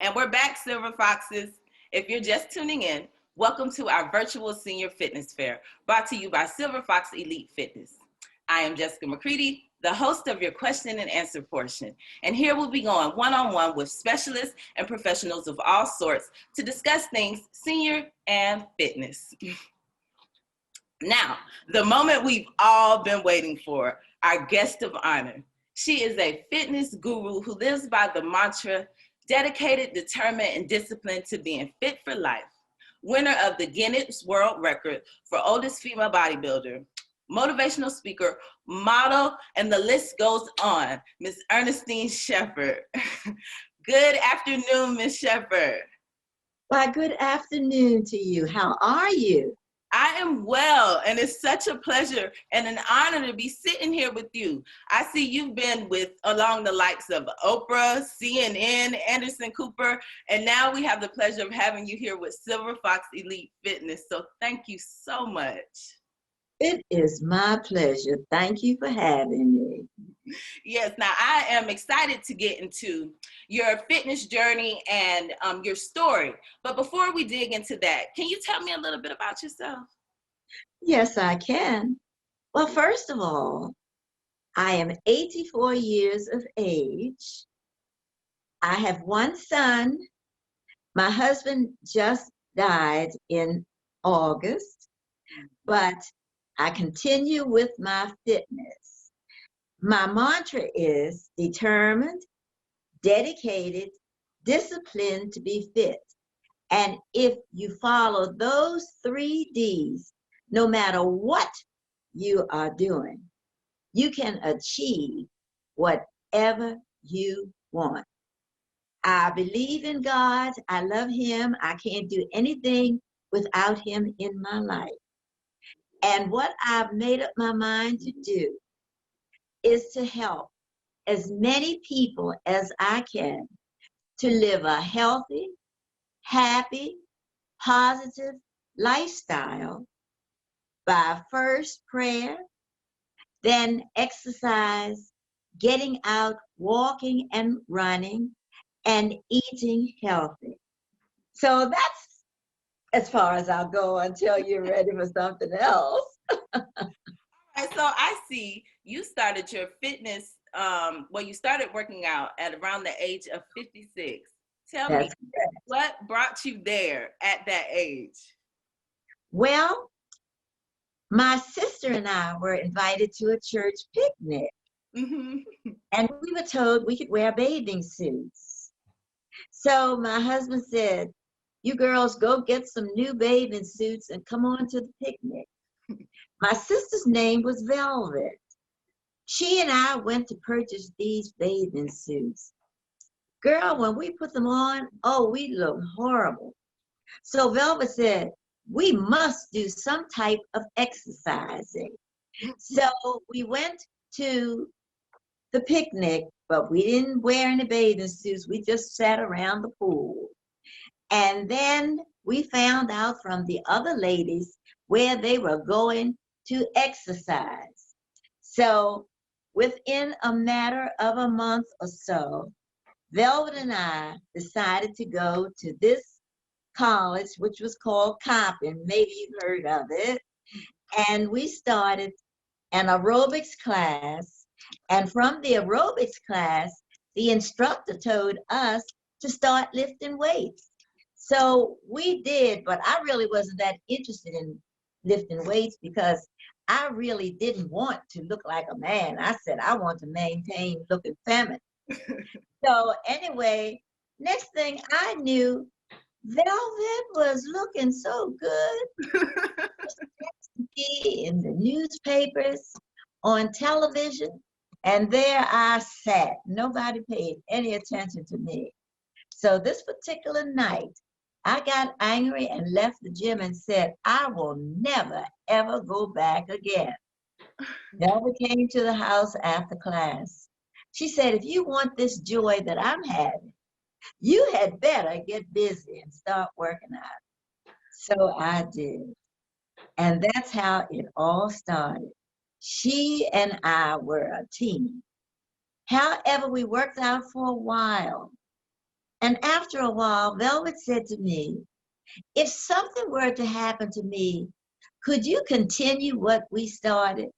And we're back, Silver Foxes. If you're just tuning in, welcome to our virtual senior fitness fair, brought to you by Silver Fox Elite Fitness. I am Jessica McCready, the host of your question and answer portion. And here we'll be going one-on-one with specialists and professionals of all sorts to discuss things senior and fitness. Now, the moment we've all been waiting for, our guest of honor. She is a fitness guru who lives by the mantra, dedicated, determined, and disciplined to being fit for life. Winner of the Guinness World Record for oldest female bodybuilder, motivational speaker, model, and the list goes on, Miss Ernestine Shepherd. Good afternoon, Miss Shepherd. Why, good afternoon to you. How are you? I am well, and it's such a pleasure and an honor to be sitting here with you. I see you've been with along the likes of Oprah, CNN, Anderson Cooper, and now we have the pleasure of having you here with Silver Fox Elite Fitness. So thank you so much. It is my pleasure. Thank you for having me. Yes, now I am excited to get into your fitness journey and your story. But before we dig into that, can you tell me a little bit about yourself? Yes, I can. Well, first of all, I am 84 years of age. I have one son. My husband just died in August, but I continue with my fitness. My mantra is determined, dedicated, disciplined to be fit. And if you follow those 3 Ds, no matter what you are doing, you can achieve whatever you want. I believe in God. I love Him. I can't do anything without Him in my life. And what I've made up my mind to do is to help as many people as I can to live a healthy, happy, positive lifestyle by first prayer, then exercise, getting out, walking and running, and eating healthy. So that's as far as I'll go until you're ready for something else. All right, so I see you started your fitness, you started working out at around the age of 56. Tell me, what brought you there at that age? Well, my sister and I were invited to a church picnic. Mm-hmm. And we were told we could wear bathing suits. So my husband said, you girls go get some new bathing suits and come on to the picnic. My sister's name was Velvet. She and I went to purchase these bathing suits. Girl, when we put them on, oh, we looked horrible. So Velvet said, we must do some type of exercising. So we went to the picnic, but we didn't wear any bathing suits. We just sat around the pool. And then we found out from the other ladies where they were going to exercise. So within a matter of a month or so, Velvet and I decided to go to this college, which was called Coppin. Maybe you've heard of it. And we started an aerobics class. And from the aerobics class, the instructor told us to start lifting weights. So we did, but I really wasn't that interested in lifting weights because I really didn't want to look like a man. I said, I want to maintain looking feminine. So anyway, next thing I knew, Velvet was looking so good. In the newspapers, on television, and there I sat. Nobody paid any attention to me. So this particular night, I got angry and left the gym and said, I will never, ever go back again. Velvet came to the house after class. She said, if you want this joy that I'm having, you had better get busy and start working out. So I did. And that's how it all started. She and I were a team. However, we worked out for a while. And after a while, Velvet said to me, if something were to happen to me, could you continue what we started?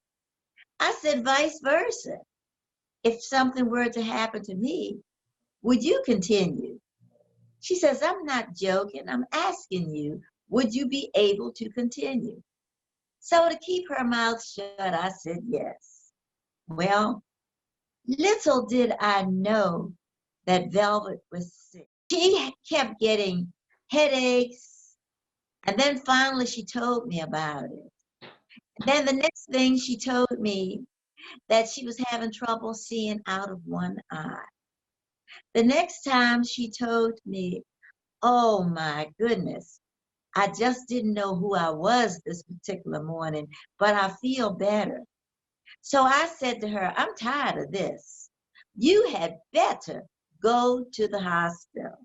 I said, vice versa. If something were to happen to me, would you continue? She says, I'm not joking. I'm asking you, would you be able to continue? So to keep her mouth shut, I said yes. Well, little did I know that Velvet was sick. She kept getting headaches, and then finally she told me about it. And then the next thing she told me that she was having trouble seeing out of one eye. The next time she told me, oh my goodness, I just didn't know who I was this particular morning, but I feel better. So I said to her, I'm tired of this. You had better go to the hospital.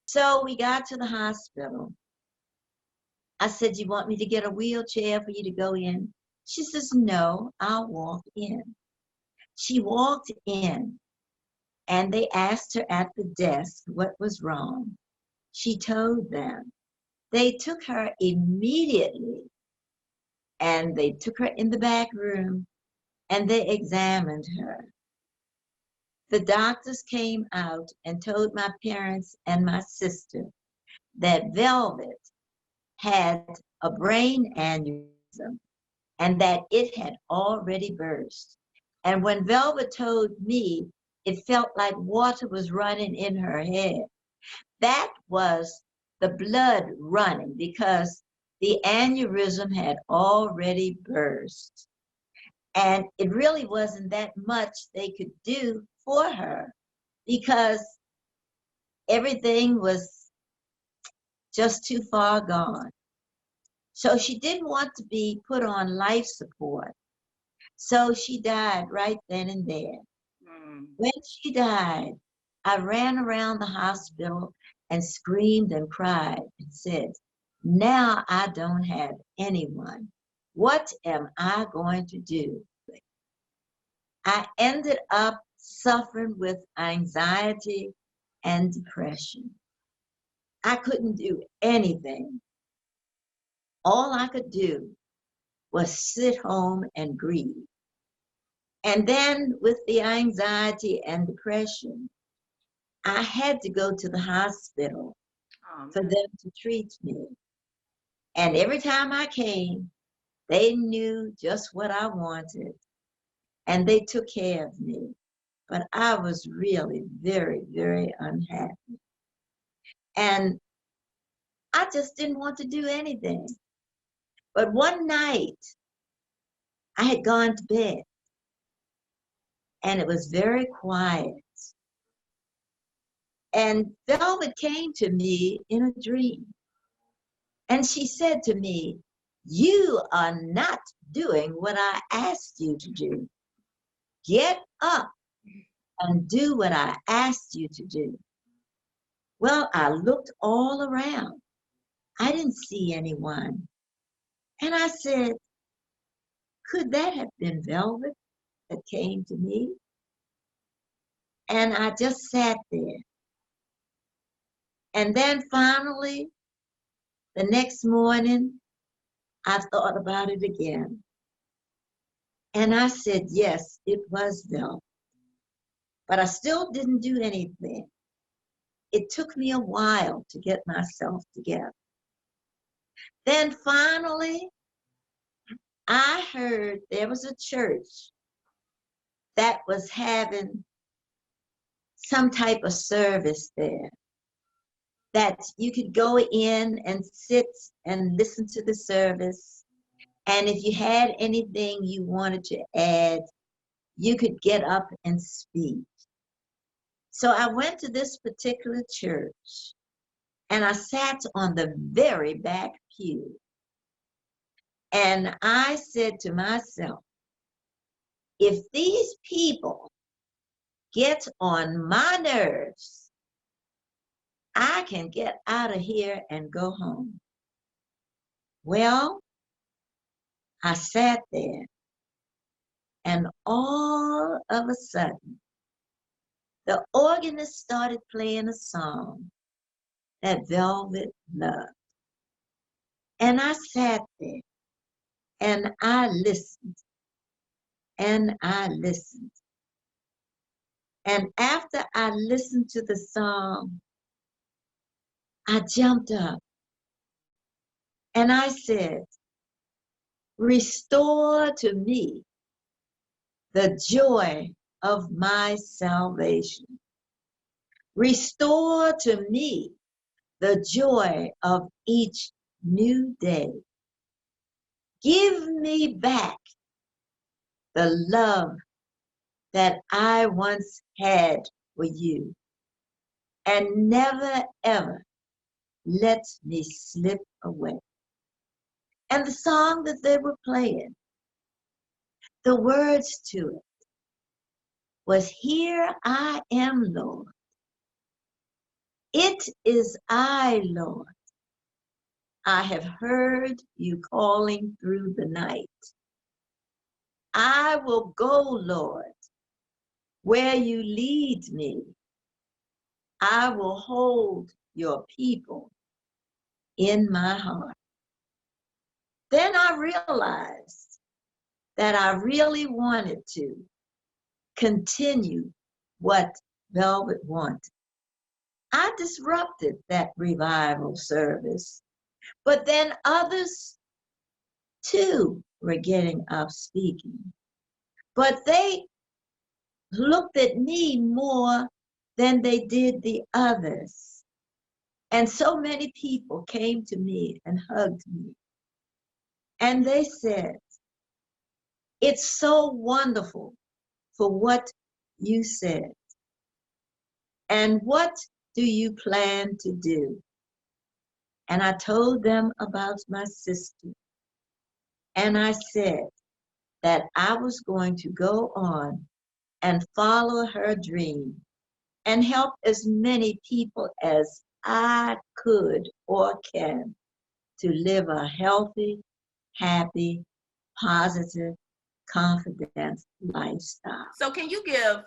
So we got to the hospital. I said, you want me to get a wheelchair for you to go in? She says, no, I'll walk in. She walked in and they asked her at the desk what was wrong. She told them. They took her immediately and they took her in the back room and they examined her. The doctors came out and told my parents and my sister that Velvet had a brain aneurysm and that it had already burst. And when Velvet told me, it felt like water was running in her head. That was the blood running because the aneurysm had already burst. And it really wasn't that much they could do for her because everything was just too far gone. So she didn't want to be put on life support. So she died right then and there. When she died, I ran around the hospital and screamed and cried and said, now I don't have anyone. What am I going to do? I ended up suffering with anxiety and depression. I couldn't do anything. All I could do was sit home and grieve. And then with the anxiety and depression, I had to go to the hospital for them to treat me. And every time I came, they knew just what I wanted and they took care of me. But I was really very, very unhappy. And I just didn't want to do anything. But one night, I had gone to bed and it was very quiet. And Velvet came to me in a dream. And she said to me, you are not doing what I asked you to do. Get up and do what I asked you to do. Well, I looked all around. I didn't see anyone. And I said, could that have been Velvet that came to me? And I just sat there. And then finally, the next morning, I thought about it again. And I said, yes, it was Velvet. But I still didn't do anything. It took me a while to get myself together. Then finally, I heard there was a church that was having some type of service there, that you could go in and sit and listen to the service. And if you had anything you wanted to add, you could get up and speak. So I went to this particular church and I sat on the very back pew. And I said to myself, if these people get on my nerves, I can get out of here and go home. Well, I sat there and all of a sudden, the organist started playing a song that Velvet loved. And I sat there and I listened and I listened. And after I listened to the song, I jumped up and I said, restore to me the joy of my salvation. Restore to me the joy of each new day. Give me back the love that I once had for you, and never ever let me slip away. And the song that they were playing, the words to it was, here I am, Lord. It is I, Lord. I have heard you calling through the night. I will go, Lord, where you lead me. I will hold your people in my heart. Then I realized that I really wanted to continue what Velvet wanted. I disrupted that revival service, but then others too were getting up speaking. But they looked at me more than they did the others. And so many people came to me and hugged me. And they said, it's so wonderful for what you said. And what do you plan to do? And I told them about my sister. And I said that I was going to go on and follow her dream and help as many people as I could or can to live a healthy, happy, positive, confident lifestyle. So can you give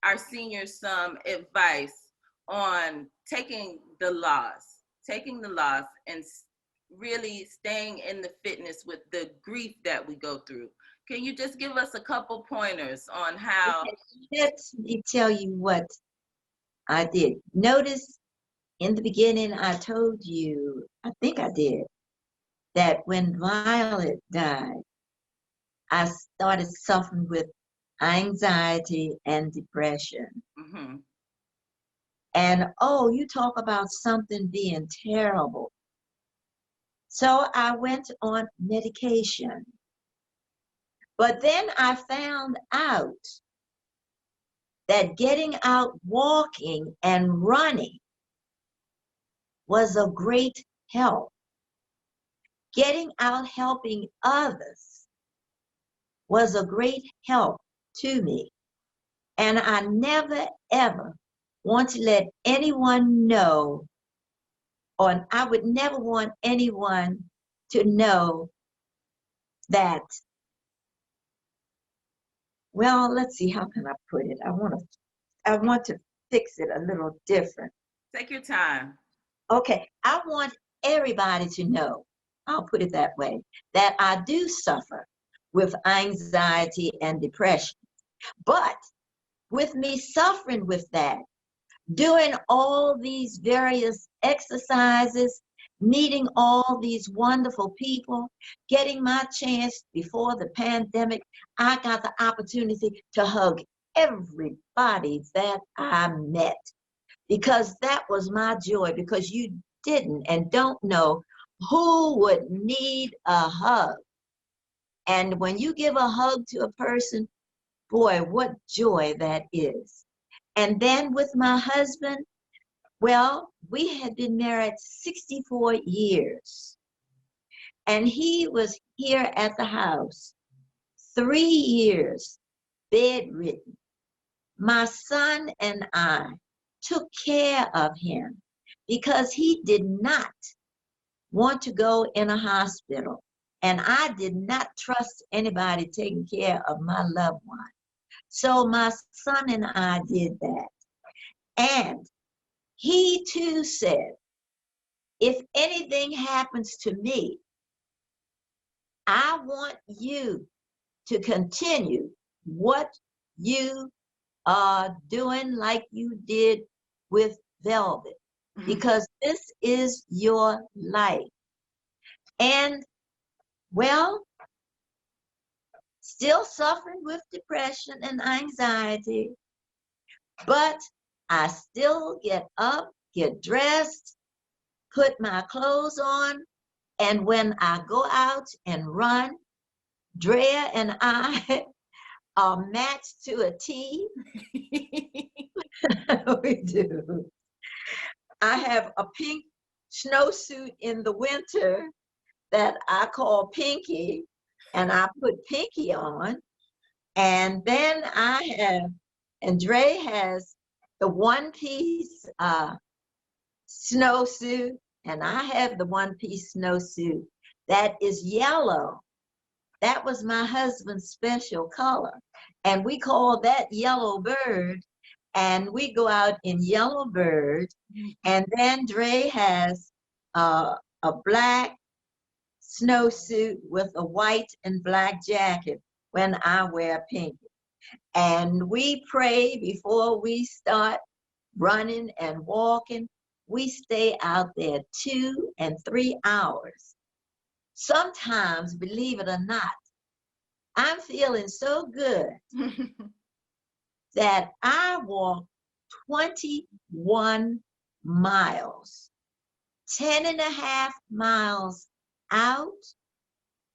our seniors some advice on taking the loss and really staying in the fitness with the grief that we go through? Can you just give us a couple pointers on how? Let me tell you what I did. Notice in the beginning, I told you, I think I did, that when Violet died, I started suffering with anxiety and depression. Mm-hmm. And oh, you talk about something being terrible. So I went on medication. But then I found out that getting out walking and running was a great help. Getting out helping others was a great help to me. And I never, ever want to let anyone know, or I would never want anyone to know that, well, let's see, how can I put it? I want to fix it a little different. Take your time. Okay, I want everybody to know, I'll put it that way, that I do suffer with anxiety and depression. But with me suffering with that, doing all these various exercises, meeting all these wonderful people, getting my chance before the pandemic, I got the opportunity to hug everybody that I met, because that was my joy, because you didn't and don't know who would need a hug. And when you give a hug to a person, boy, what joy that is. And then with my husband, well, we had been married 64 years. And he was here at the house 3 years, bedridden. My son and I took care of him because he did not want to go in a hospital. And I did not trust anybody taking care of my loved one. So my son and I did that. And he too said, if anything happens to me, I want you to continue what you are doing like you did with Velvet, because this is your life. And well, still suffering with depression and anxiety, but I still get up, get dressed, put my clothes on, and when I go out and run, Drea and I are matched to a T. We do. I have a pink snowsuit in the winter that I call Pinky, and I put Pinky on. And then I have, and Dre has the one-piece snowsuit, and I have the one-piece snowsuit that is yellow. That was my husband's special color. And we call that Yellow Bird. And we go out in Yellow Bird. And then Dre has a black snowsuit with a white and black jacket when I wear pink. And we pray before we start running and walking. We stay out there 2 and 3 hours. Sometimes, believe it or not, I'm feeling so good that I walk 21 miles, 10 and a half miles out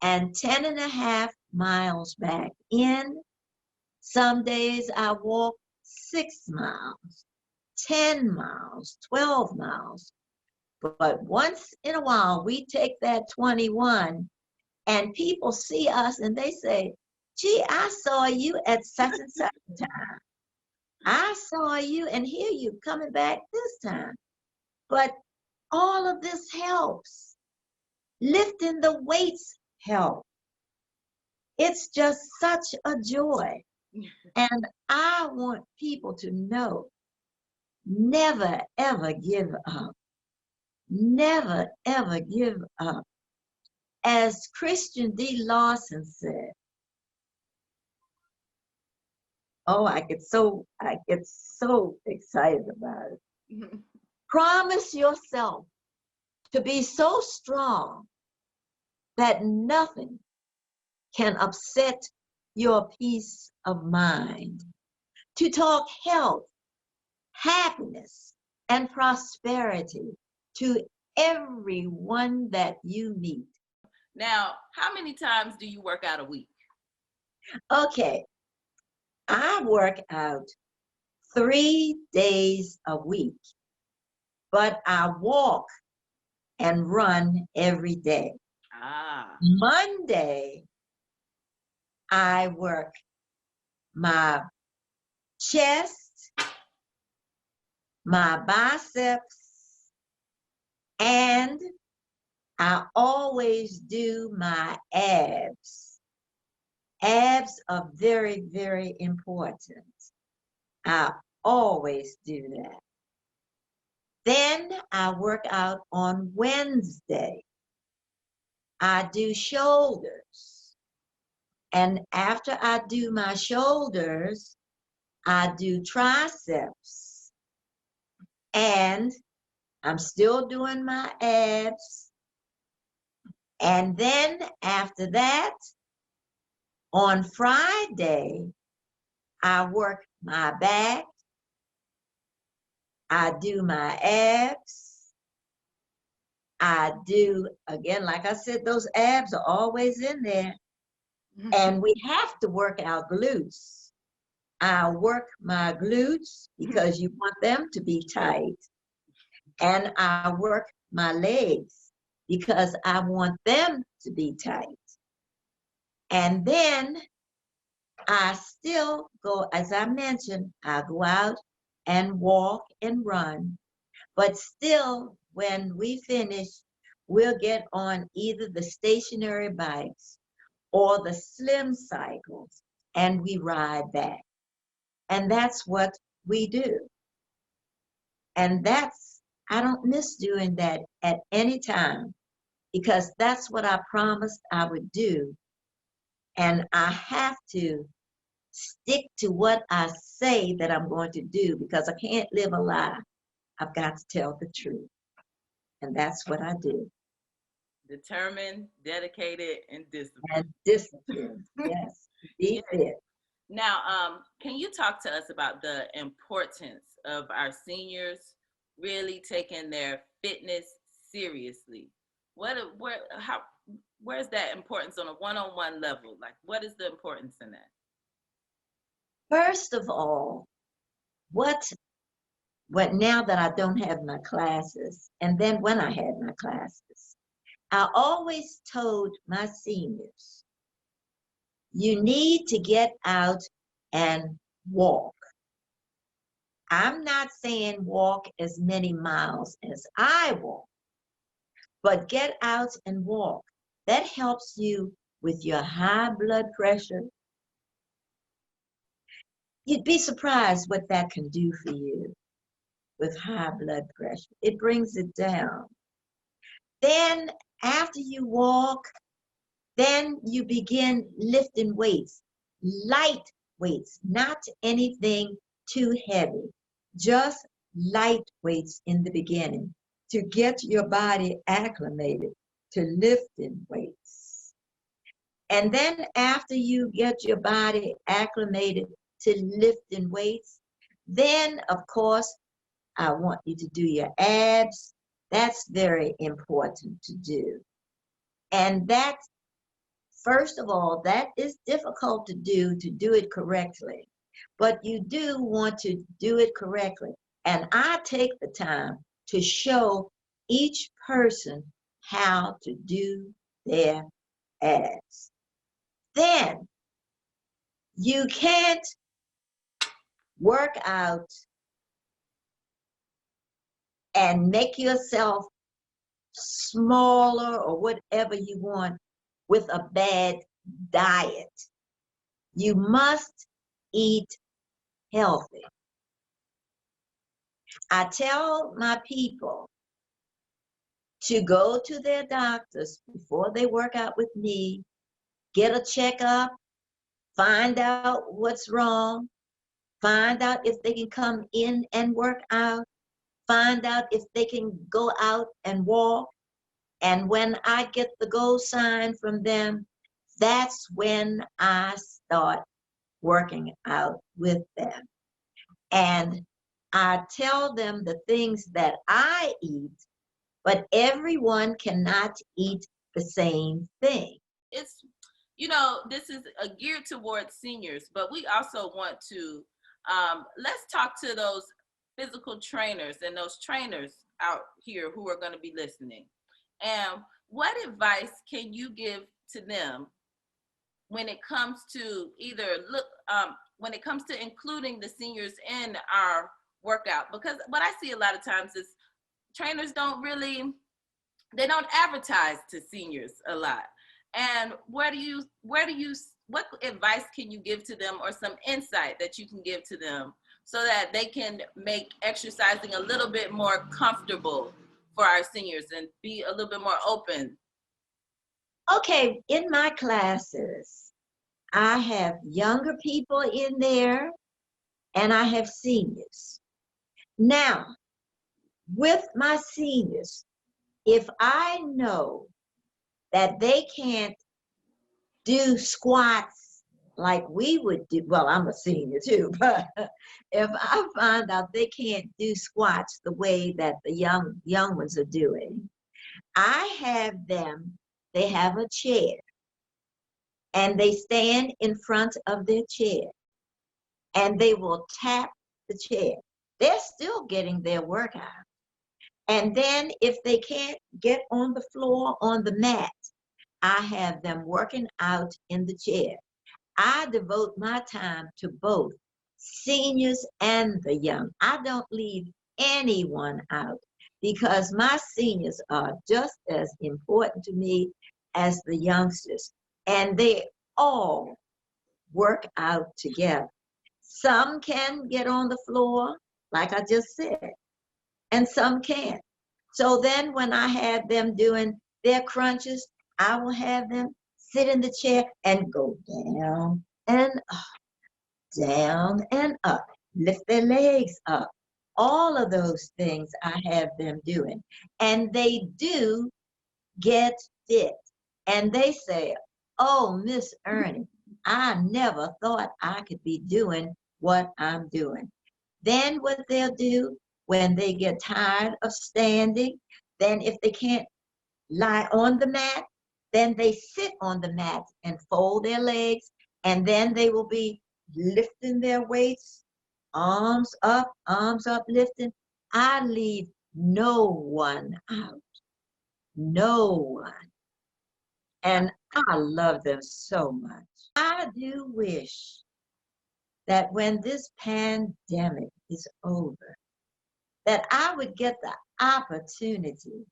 and 10 and a half miles back in. Some days I walk 6 miles, 10 miles, 12 miles. But once in a while, we take that 21 and people see us and they say, gee, I saw you at such and such a time. I saw you and hear you coming back this time. But all of this helps. Lifting the weights helps. It's just such a joy. And I want people to know, never, ever give up. Never, ever give up. As Christian D. Lawson said, oh, I get so excited about it. Promise yourself to be so strong that nothing can upset your peace of mind. To talk health, happiness, and prosperity to everyone that you meet. Now, how many times do you work out a week? Okay, I work out 3 days a week, but I walk and run every day. Monday, I work my chest, my biceps, and I always do my abs. Abs are very, very important. I always do that. Then I work out on Wednesday. I do shoulders. And after I do my shoulders, I do triceps. And I'm still doing my abs. And then after that, on Friday, I work my back. I do my abs. I do, again, like I said, those abs are always in there. And we have to work our glutes. I work my glutes because you want them to be tight. And I work my legs because I want them to be tight. And then I still go, as I mentioned, I go out and walk and run. But still, when we finish, we'll get on either the stationary bikes or the slim cycles, and we ride back. And that's what we do. And I don't miss doing that at any time, because that's what I promised I would do. And I have to stick to what I say that I'm going to do, because I can't live a lie. I've got to tell the truth. And that's what I do. Determined, dedicated, and disciplined. And discipline, yes, be fit. Now, can you talk to us about the importance of our seniors really taking their fitness seriously? Where's that importance on a one-on-one level? Like, what is the importance in that? First of all, what now that I don't have my classes, and then when I had my classes, I always told my seniors, you need to get out and walk. I'm not saying walk as many miles as I walk, but get out and walk. That helps you with your high blood pressure. You'd be surprised what that can do for you with high blood pressure. It brings it down. Then after you walk, then you begin lifting weights, light weights, not anything too heavy, just light weights in the beginning to get your body acclimated to lifting weights. And then after you get your body acclimated to lifting weights, then of course, I want you to do your abs. That's very important to do. And that, first of all, that is difficult to do it correctly. But you do want to do it correctly. And I take the time to show each person how to do their abs. Then you can't work out and make yourself smaller or whatever you want with a bad diet. You must eat healthy. I tell my people to go to their doctors before they work out with me, get a checkup, find out what's wrong, find out if they can come in and work out, find out if they can go out and walk. And when I get the go sign from them, that's when I start working out with them. And I tell them the things that I eat, but everyone cannot eat the same thing. It's, this is geared towards seniors, but we also want to, let's talk to those physical trainers and those trainers out here who are going to be listening. And what advice can you give to them when it comes to when it comes to including the seniors in our workout? Because what I see a lot of times is trainers don't advertise to seniors a lot. And what advice can you give to them, or some insight that you can give to them so that they can make exercising a little bit more comfortable for our seniors and be a little bit more open? Okay, in my classes, I have younger people in there and I have seniors. Now, with my seniors, if I know that they can't do squats like we would do, well, I'm a senior too, but if I find out they can't do squats the way that the young ones are doing, I have them, they have a chair, and they stand in front of their chair, and they will tap the chair. They're still getting their workout. And then if they can't get on the floor, on the mat, I have them working out in the chair. I devote my time to both seniors and the young. I don't leave anyone out, because my seniors are just as important to me as the youngsters, and they all work out together. Some can get on the floor, like I just said, and some can't. So then when I have them doing their crunches, I will have them sit in the chair and go down and up, down and up, lift their legs up. All of those things I have them doing. And they do get fit. And they say, oh, Miss Ernie, I never thought I could be doing what I'm doing. Then what they'll do when they get tired of standing, then if they can't lie on the mat, then they sit on the mat and fold their legs, and then they will be lifting their weights, arms up, lifting. I leave no one out, no one. And I love them so much. I do wish that when this pandemic is over, that I would get the opportunity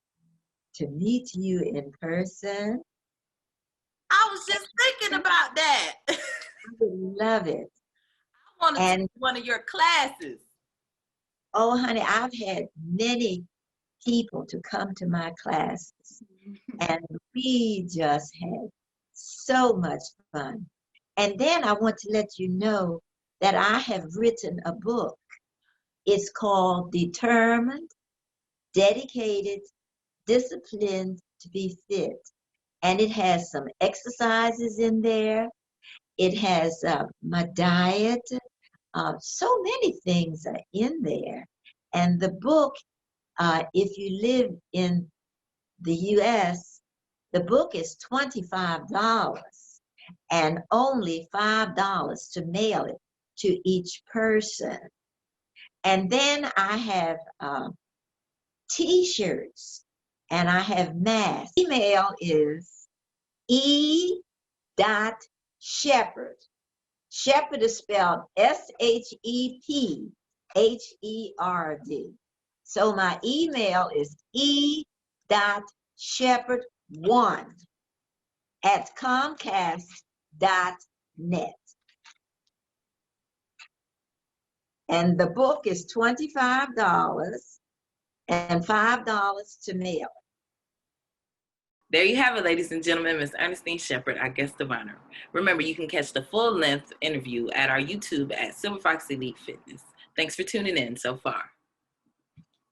to meet you in person. I was just thinking about that. I would love it. I want to And take one of your classes. oh, honey, I've had many people to come to my classes, and we just had so much fun. And then I want to let you know that I have written a book. It's called Determined, Dedicated, Disciplined to be Fit. And it has some exercises in there. It has my diet. So many things are in there. And the book, if you live in the US, the book is $25 and only $5 to mail it to each person. And then I have t-shirts and I have masks. Email is e.shepard. Shepard is spelled S-H-E-P-H-E-R-D. So my email is e.shepard1@comcast.net. And the book is $25 and $5 to mail. There you have it, ladies and gentlemen, Ms. Ernestine Shepherd, our guest of honor. Remember, you can catch the full-length interview at our YouTube at Silver Fox Elite Fitness. Thanks for tuning in so far.